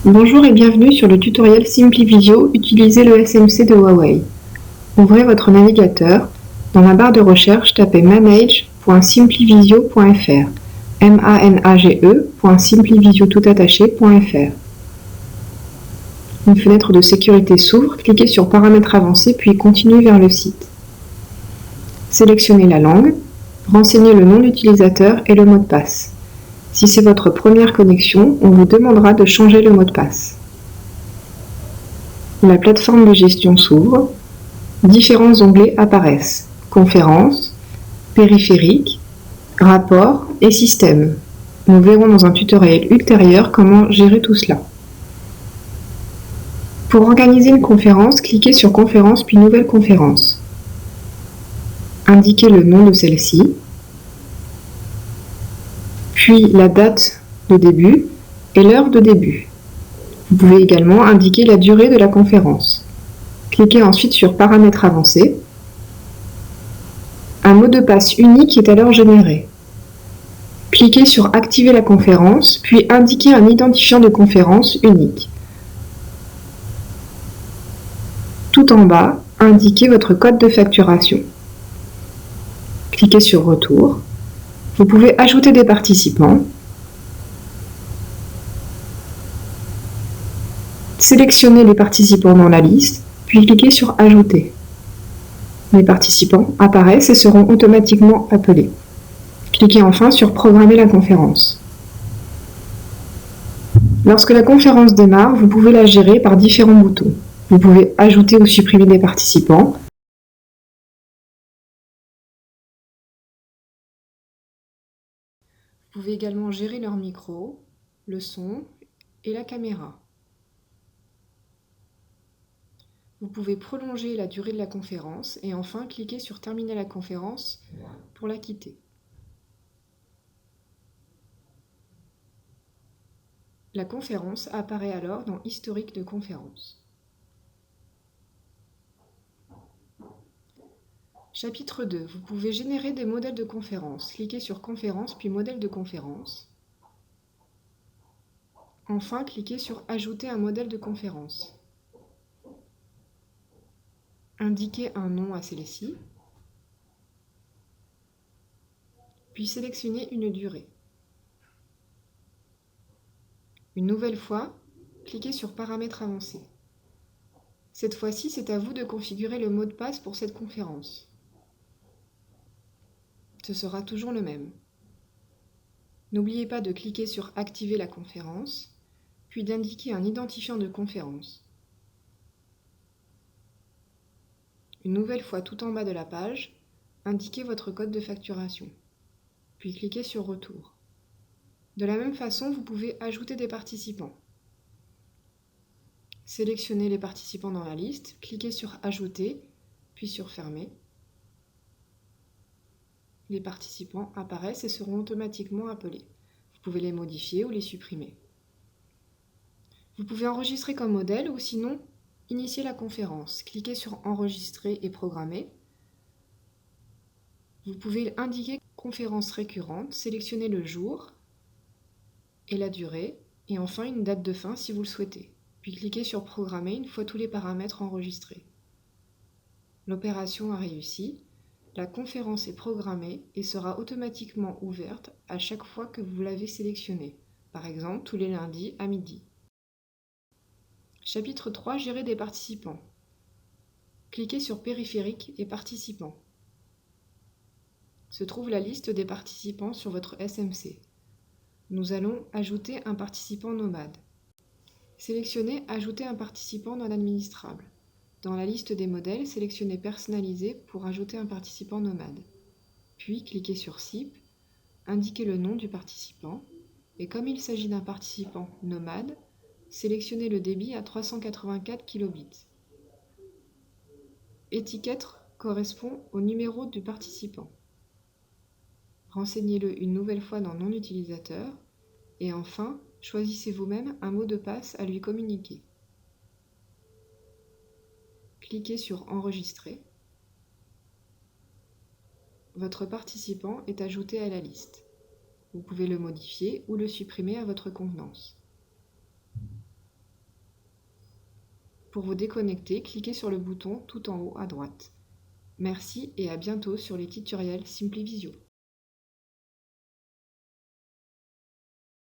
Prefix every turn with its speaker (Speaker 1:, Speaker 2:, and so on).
Speaker 1: Bonjour et bienvenue sur le tutoriel SimpliVisio Utilisez le SMC de Huawei. Ouvrez votre navigateur. Dans la barre de recherche, tapez manage.simplivisio.fr manage.simplivisiotoutattaché.fr. Une fenêtre de sécurité s'ouvre, cliquez sur Paramètres avancés puis continuez vers le site. Sélectionnez la langue, renseignez le nom d'utilisateur et le mot de passe. Si c'est votre première connexion, on vous demandera de changer le mot de passe. La plateforme de gestion s'ouvre. Différents onglets apparaissent: Conférences, Périphériques, Rapports et Systèmes. Nous verrons dans un tutoriel ultérieur comment gérer tout cela. Pour organiser une conférence, cliquez sur Conférence puis Nouvelle conférence. Indiquez le nom de celle-ci, puis la date de début et l'heure de début. Vous pouvez également indiquer la durée de la conférence. Cliquez ensuite sur Paramètres avancés. Un mot de passe unique est alors généré. Cliquez sur Activer la conférence, puis indiquez un identifiant de conférence unique. Tout en bas, indiquez votre code de facturation. Cliquez sur Retour. Vous pouvez ajouter des participants. Sélectionnez les participants dans la liste, puis cliquez sur Ajouter. Les participants apparaissent et seront automatiquement appelés. Cliquez enfin sur Programmer la conférence. Lorsque la conférence démarre, vous pouvez la gérer par différents boutons. Vous pouvez ajouter ou supprimer des participants. Vous pouvez également gérer leur micro, le son et la caméra. Vous pouvez prolonger la durée de la conférence et enfin cliquer sur Terminer la conférence pour la quitter. La conférence apparaît alors dans Historique de conférence. Chapitre 2. Vous pouvez générer des modèles de conférence. Cliquez sur Conférence puis Modèle de conférence. Enfin, cliquez sur Ajouter un modèle de conférence. Indiquez un nom à celle-ci, puis sélectionnez une durée. Une nouvelle fois, cliquez sur Paramètres avancés. Cette fois-ci, c'est à vous de configurer le mot de passe pour cette conférence. Ce sera toujours le même. N'oubliez pas de cliquer sur Activer la conférence, puis d'indiquer un identifiant de conférence. Une nouvelle fois tout en bas de la page, indiquez votre code de facturation, puis cliquez sur Retour. De la même façon, vous pouvez ajouter des participants. Sélectionnez les participants dans la liste, cliquez sur Ajouter, puis sur Fermer. Les participants apparaissent et seront automatiquement appelés. Vous pouvez les modifier ou les supprimer. Vous pouvez enregistrer comme modèle ou sinon initier la conférence. Cliquez sur Enregistrer et Programmer. Vous pouvez indiquer conférence récurrente, sélectionner le jour et la durée, et enfin une date de fin si vous le souhaitez. Puis cliquez sur Programmer une fois tous les paramètres enregistrés. L'opération a réussi. La conférence est programmée et sera automatiquement ouverte à chaque fois que vous l'avez sélectionnée, par exemple tous les lundis à midi. Chapitre 3. Gérer des participants. Cliquez sur Périphériques et Participants. Se trouve la liste des participants sur votre SMC. Nous allons ajouter un participant nomade. Sélectionnez Ajouter un participant non administrable. Dans la liste des modèles, sélectionnez Personnaliser pour ajouter un participant nomade. Puis cliquez sur SIP, indiquez le nom du participant, et comme il s'agit d'un participant nomade, sélectionnez le débit à 384 kilobits. Étiquette correspond au numéro du participant. Renseignez-le une nouvelle fois dans Nom d'utilisateur, et enfin, choisissez vous-même un mot de passe à lui communiquer. Cliquez sur Enregistrer. Votre participant est ajouté à la liste. Vous pouvez le modifier ou le supprimer à votre convenance. Pour vous déconnecter, cliquez sur le bouton tout en haut à droite. Merci et à bientôt sur les tutoriels SimpliVisio.